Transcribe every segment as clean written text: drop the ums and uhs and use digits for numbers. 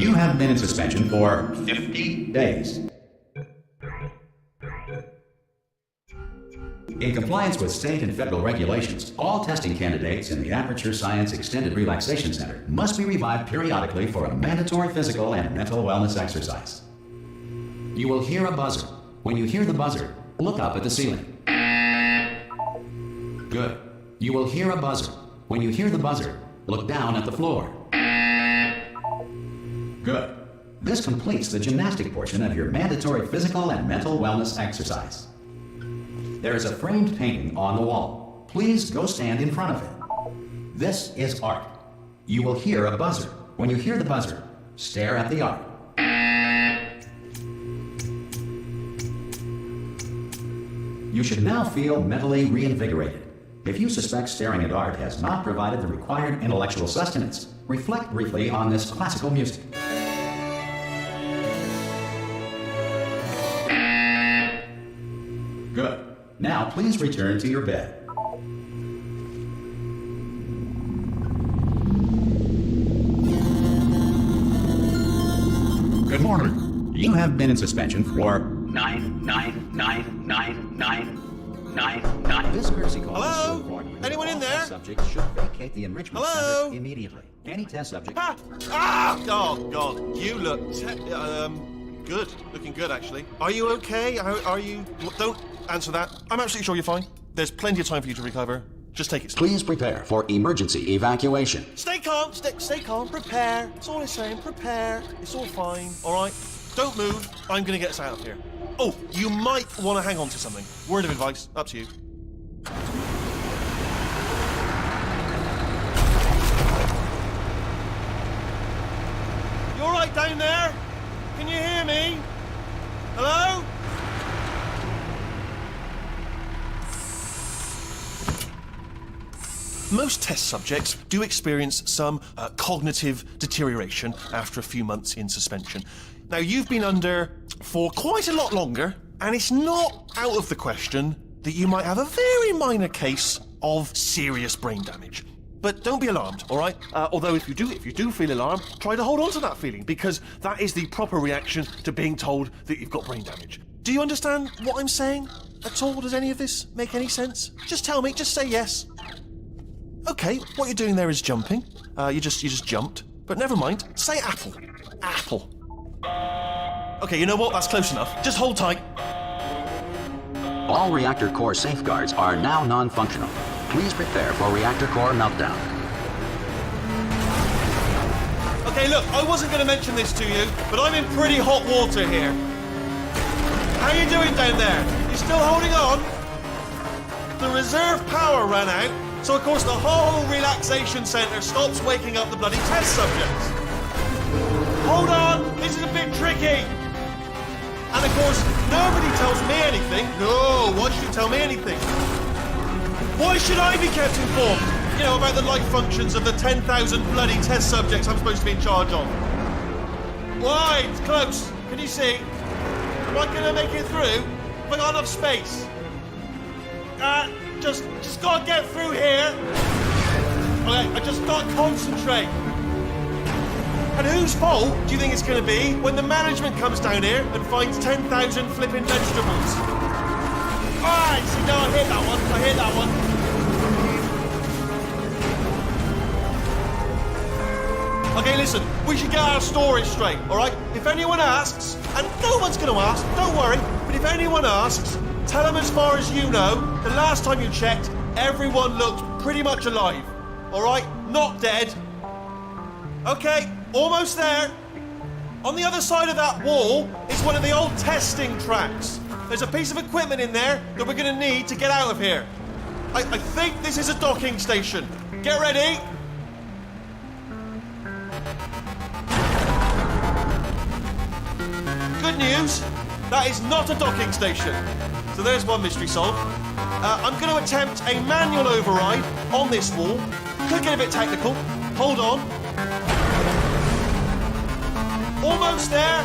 You have been in suspension for 50 days. In compliance with state and federal regulations, all testing candidates in the Aperture Science Extended Relaxation Center must be revived periodically for a mandatory physical and mental wellness exercise. You will hear a buzzer. When you hear the buzzer, look up at the ceiling. Good. You will hear a buzzer. When you hear the buzzer, look down at the floor. Good. This completes the gymnastic portion of your mandatory physical and mental wellness exercise. There is a framed painting on the wall. Please go stand in front of it. This is art. You will hear a buzzer. When you hear the buzzer, stare at the art. You should now feel mentally reinvigorated. If you suspect staring at art has not provided the required intellectual sustenance, reflect briefly on this classical music. Good. Now please return to your bed. Good morning. You have been in suspension for 9999999. This courtesy call. Hello? is to inform you that Anyone in all there? test subjects should vacate the enrichment Hello? center immediately. Any test subject. Ah! Oh God, you look good. Looking good, actually. Are you okay? Are you? Don't answer that. I'm absolutely sure you're fine. There's plenty of time for you to recover. Just take it slow. Please prepare for emergency evacuation. Stay calm. Stay calm. Prepare. That's all I'm saying. Prepare. It's all fine. All right. Don't move. I'm gonna get us out of here. Oh, you might want to hang on to something. Word of advice. Up to you. You all right down there? Can you hear me? Hello? Most test subjects do experience some cognitive deterioration after a few months in suspension. Now, you've been under for quite a lot longer, and it's not out of the question that you might have a very minor case of serious brain damage. But don't be alarmed, all right? Although if you do feel alarmed, try to hold on to that feeling, because that is the proper reaction to being told that you've got brain damage. Do you understand what I'm saying at all? Does any of this make any sense? Just tell me, just say yes. Okay, what you're doing there is jumping. You just jumped. But never mind, say apple. Apple. Okay, you know what? That's close enough. Just hold tight. All reactor core safeguards are now non-functional. Please prepare for reactor core meltdown. Okay, look, I wasn't going to mention this to you, but I'm in pretty hot water here. How you doing down there? You still holding on? The reserve power ran out, so of course the whole relaxation centre stops waking up the bloody test subjects. Hold on, this is a bit tricky. And of course, nobody tells me anything. No, why should you tell me anything? Why should I be kept informed? You know, about the life functions of the 10,000 bloody test subjects I'm supposed to be in charge of. Why? It's close. Can you see? Am I going to make it through? Have I got enough space? Just gotta get through here. Okay, I just gotta concentrate. And whose fault do you think it's gonna be when the management comes down here and finds 10,000 flipping vegetables? Alright, see, no, I hit that one. Okay, listen, we should get our story straight, alright? If anyone asks, and no one's gonna ask, don't worry, but if anyone asks, tell them as far as you know, the last time you checked, everyone looked pretty much alive. Alright? Not dead. Okay, almost there. On the other side of that wall is one of the old testing tracks. There's a piece of equipment in there that we're gonna need to get out of here. I think this is a docking station. Get ready. Good news, that is not a docking station. So there's one mystery solved. I'm going to attempt a manual override on this wall. Could get a bit technical. Hold on. Almost there.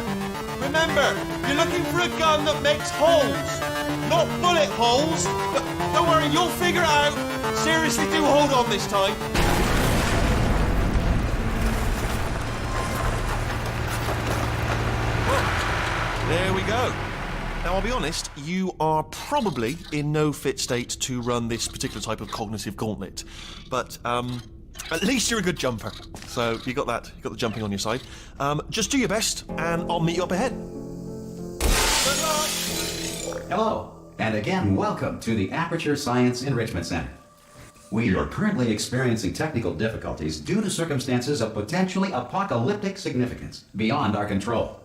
Remember, you're looking for a gun that makes holes, not bullet holes. But don't worry, you'll figure it out. Seriously, do hold on this time. Now, I'll be honest, you are probably in no fit state to run this particular type of cognitive gauntlet. But, at least you're a good jumper. So, you got that. You got the jumping on your side. Just do your best, and I'll meet you up ahead. Good luck! Hello, and again, welcome to the Aperture Science Enrichment Center. We are currently experiencing technical difficulties due to circumstances of potentially apocalyptic significance beyond our control.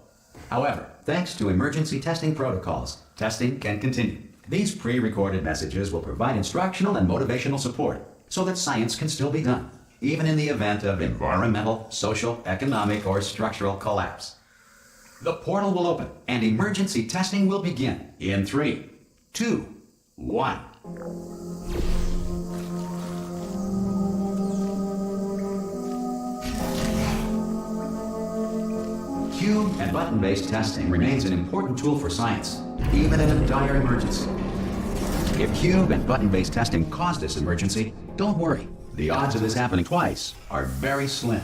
However, thanks to emergency testing protocols, testing can continue. These pre-recorded messages will provide instructional and motivational support so that science can still be done, even in the event of environmental, social, economic, or structural collapse. The portal will open and emergency testing will begin in 3, 2, 1. Cube and button-based testing remains an important tool for science, even in a dire emergency. If cube and button-based testing caused this emergency, don't worry. The odds of this happening twice are very slim.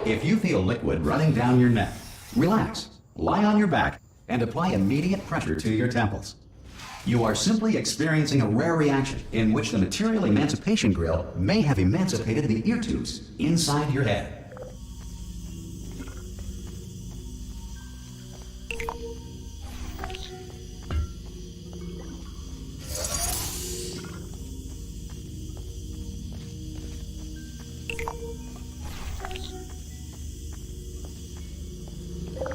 If you feel liquid running down your neck, relax, lie on your back, and apply immediate pressure to your temples. You are simply experiencing a rare reaction in which the material emancipation grill may have emancipated the ear tubes inside your head.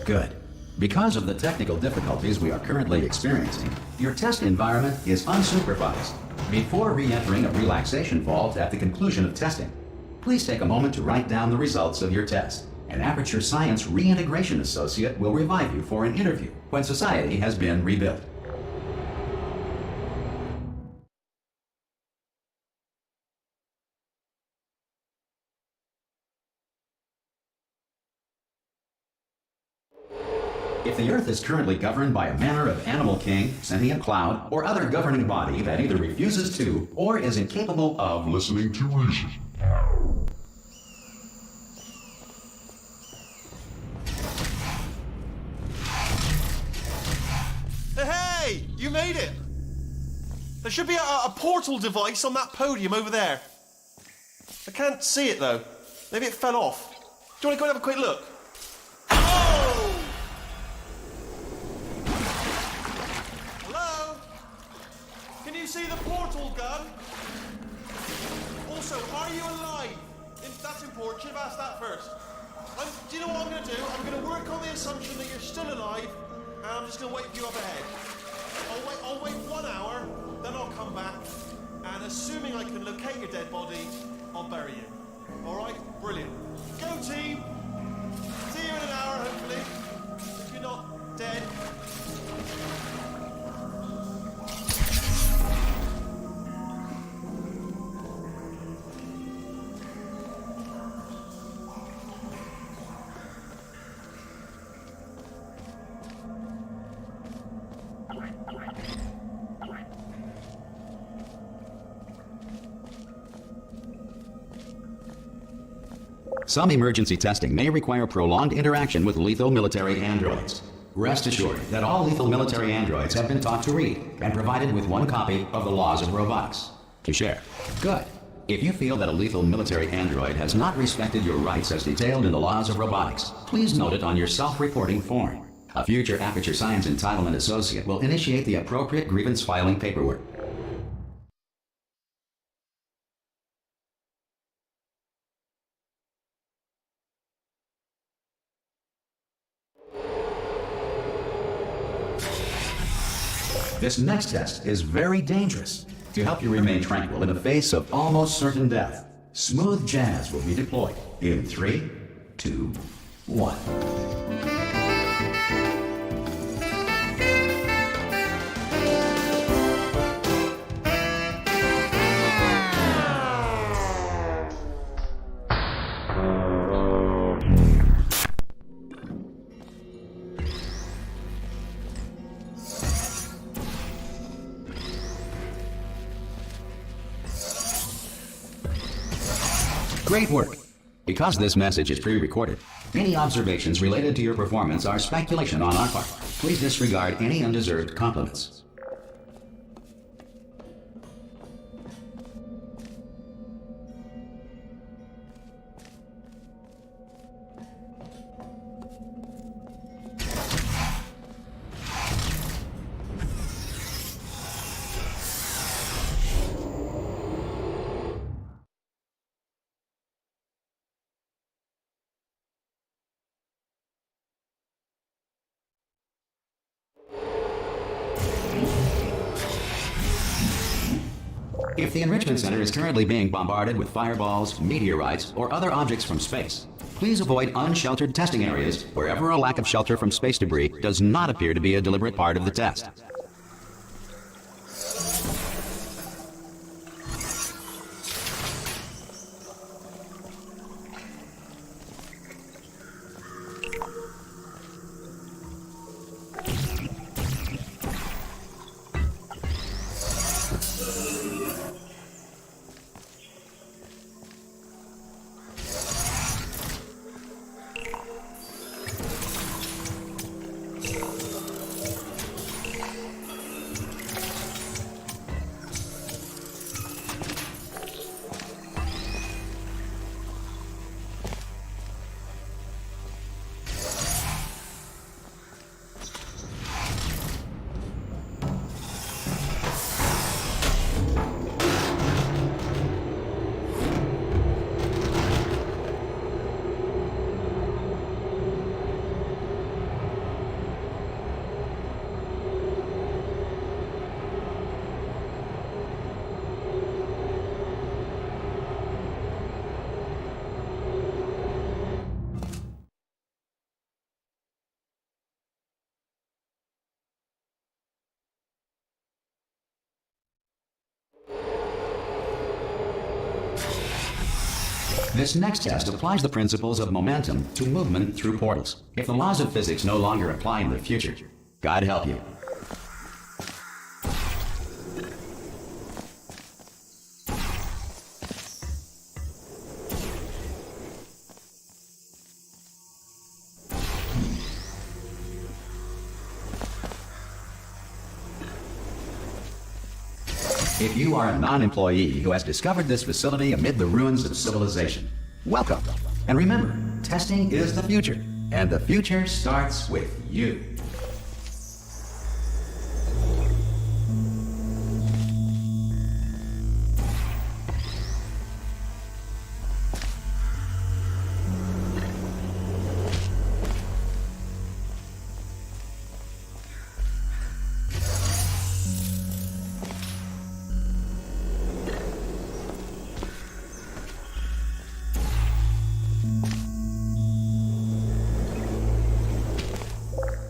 Good. Because of the technical difficulties we are currently experiencing, your test environment is unsupervised. Before re-entering a relaxation vault at the conclusion of testing, please take a moment to write down the results of your test. An Aperture Science Reintegration Associate will revive you for an interview when society has been rebuilt. If the Earth is currently governed by a manner of animal king, sentient cloud, or other governing body that either refuses to or is incapable of listening to reason. Hey! You made it! There should be a portal device on that podium over there. I can't see it though. Maybe it fell off. Do you want to go and have a quick look? See the portal gun? Also, are you alive? That's important. Should have asked that first. Do you know what I'm going to do? I'm going to work on the assumption that you're still alive, and I'm just going to wait for you up ahead. I'll wait 1 hour, then I'll come back, and assuming I can locate your dead body, I'll bury you. All right? Brilliant. Go, team. See you in an hour, hopefully. If you're not dead. Some emergency testing may require prolonged interaction with lethal military androids. Rest assured that all lethal military androids have been taught to read and provided with 1 copy of the Laws of Robotics to share. Good. If you feel that a lethal military android has not respected your rights as detailed in the Laws of Robotics, please note it on your self-reporting form. A future Aperture Science Entitlement Associate will initiate the appropriate grievance filing paperwork. This next test is very dangerous. To help you remain tranquil in the face of almost certain death, smooth jazz will be deployed in 3, 2, 1. Great work. Because this message is pre-recorded, any observations related to your performance are speculation on our part. Please disregard any undeserved compliments. If the Enrichment Center is currently being bombarded with fireballs, meteorites, or other objects from space, please avoid unsheltered testing areas wherever a lack of shelter from space debris does not appear to be a deliberate part of the test. This next test applies the principles of momentum to movement through portals. If the laws of physics no longer apply in the future, God help you. If you are a non-employee who has discovered this facility amid the ruins of civilization, welcome. And remember, testing is the future, and the future starts with you.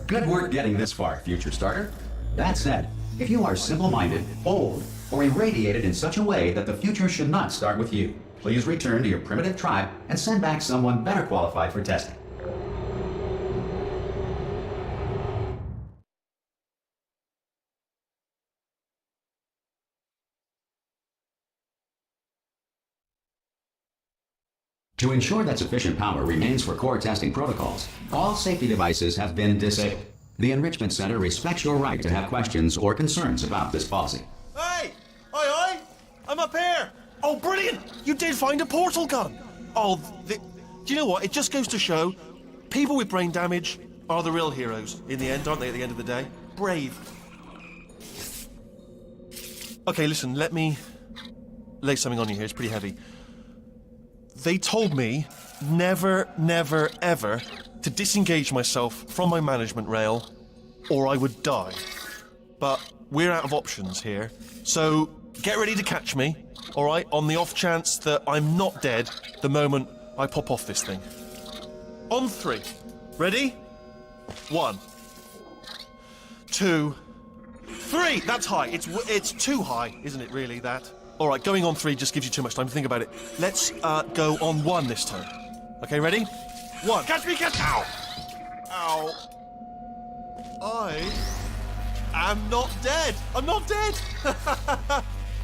Good work getting this far, future starter. That said, if you are simple-minded, old, or irradiated in such a way that the future should not start with you, please return to your primitive tribe and send back someone better qualified for testing. To ensure that sufficient power remains for core testing protocols, all safety devices have been disabled. The Enrichment Center respects your right to have questions or concerns about this policy. Hey! Oi, oi! I'm up here! Oh, brilliant! You did find a portal gun! Oh, do you know what? It just goes to show, people with brain damage are the real heroes in the end, aren't they, at the end of the day? Brave. Okay, listen, let me lay something on you here. It's pretty heavy. They told me never, never, ever to disengage myself from my management rail or I would die. But we're out of options here, so get ready to catch me, all right, on the off chance that I'm not dead the moment I pop off this thing. On 3. Ready? 1, 2, 3. That's high. It's too high, isn't it, really, that? All right, going on 3 just gives you too much time to think about it. Let's go on 1 this time. Okay, ready? 1. Catch me, catch... Ow! Ow. I am not dead. I'm not dead.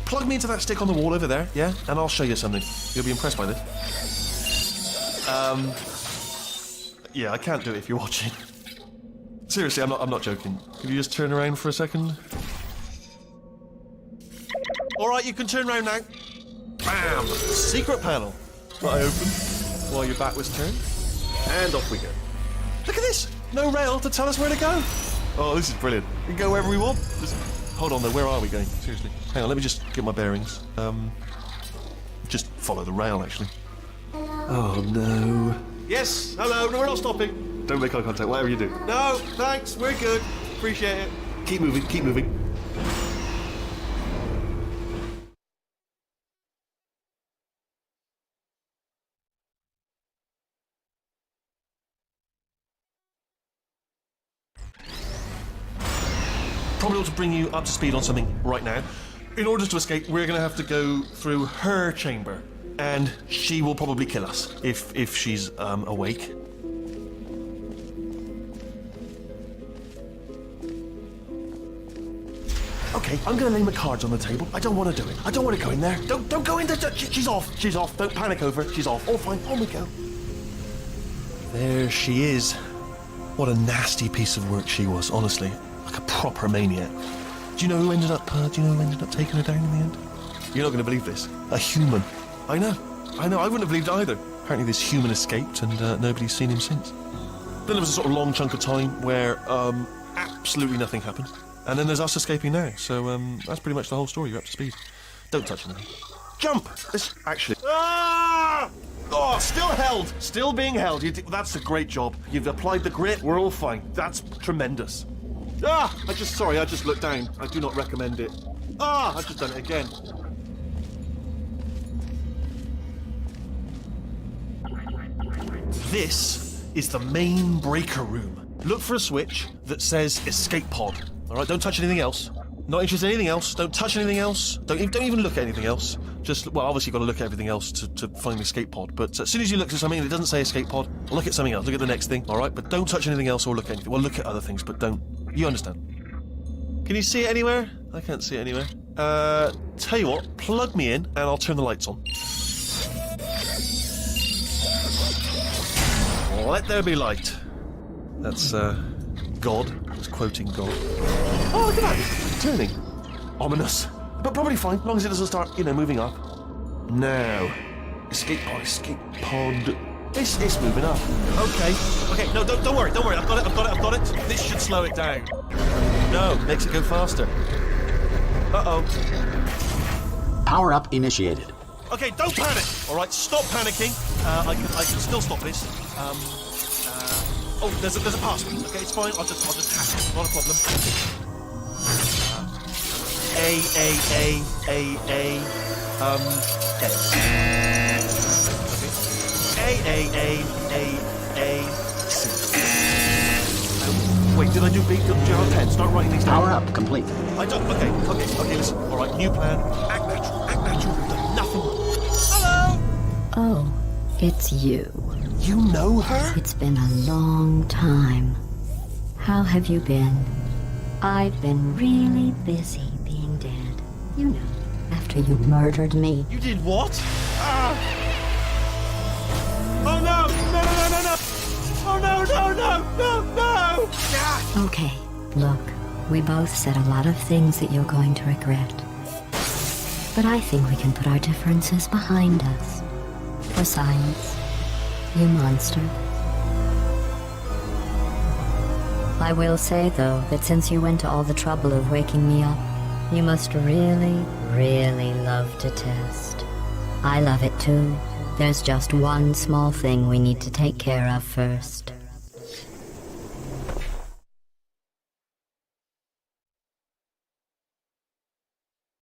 plug me into that stick on the wall over there, yeah? And I'll show you something. You'll be impressed by this. Yeah, I can't do it if you're watching. Seriously, I'm not joking. Could you just turn around for a second? Alright, you can turn around now. Bam! Secret panel. That I opened while your back was turned. And off we go. Look at this! No rail to tell us where to go. Oh, this is brilliant. We can go wherever we want. Just hold on though, where are we going? Seriously. Hang on, let me just get my bearings. Just follow the rail, actually. Oh no. Yes, hello, no, we're not stopping. Don't make eye contact, whatever you do. No, thanks, we're good. Appreciate it. Keep moving, keep moving. Probably ought to bring you up to speed on something right now. In order to escape, we're going to have to go through her chamber. And she will probably kill us if she's awake. Okay, I'm gonna lay my cards on the table. I don't want to do it. I don't want to go in there. Don't go in there. She's off. She's off. Don't panic over it. She's off. All fine. On we go. There she is. What a nasty piece of work she was. Honestly, like a proper maniac. Do you know who ended up? Taking her down in the end? You're not going to believe this. A human. I know. I wouldn't have believed it either. Apparently this human escaped and nobody's seen him since. Then there was a sort of long chunk of time where absolutely nothing happened. And then there's us escaping now. So that's pretty much the whole story. You're up to speed. Don't touch anything. Jump! This actually... Ah! Oh, still held. Still being held. That's a great job. You've applied the grit. We're all fine. That's tremendous. Ah! I just looked down. I do not recommend it. Ah! I've just done it again. This is the main breaker room. Look for a switch that says escape pod. All right, don't touch anything else. Not interested in anything else. Don't touch anything else. Don't even look at anything else. Just, well, obviously you've got to look at everything else to find the escape pod. But as soon as you look at something and it doesn't say escape pod, look at something else. Look at the next thing, all right? But don't touch anything else or look at anything. Well, look at other things, but don't. You understand? Can you see it anywhere? I can't see it anywhere. Tell you what, plug me in and I'll turn the lights on. Let there be light. That's, God. It's quoting God. Oh, look at that. It's turning. Ominous. But probably fine, as long as it doesn't start, moving up. Now. Escape pod. It's moving up. Okay. No, don't worry. I've got it. This should slow it down. No, makes it go faster. Uh-oh. Power up initiated. Okay, don't panic. All right, stop panicking. I can still stop this. Oh, there's a password. Okay, it's fine. I'll just hack it. Not a problem. A. C. Wait, did I do B? Do you have a pen? Start writing these down. Power up complete. I don't. Okay, listen. All right, new plan. Act natural. We've done nothing. Hello. Oh, it's you. You know her? It's been a long time. How have you been? I've been really busy being dead. You know, after you murdered me. You did what? Oh no! No! Oh no! Ah! Okay, look, we both said a lot of things that you're going to regret. But I think we can put our differences behind us. For science. You monster. I will say, though, that since you went to all the trouble of waking me up, you must really, really love to test. I love it too. There's just one small thing we need to take care of first.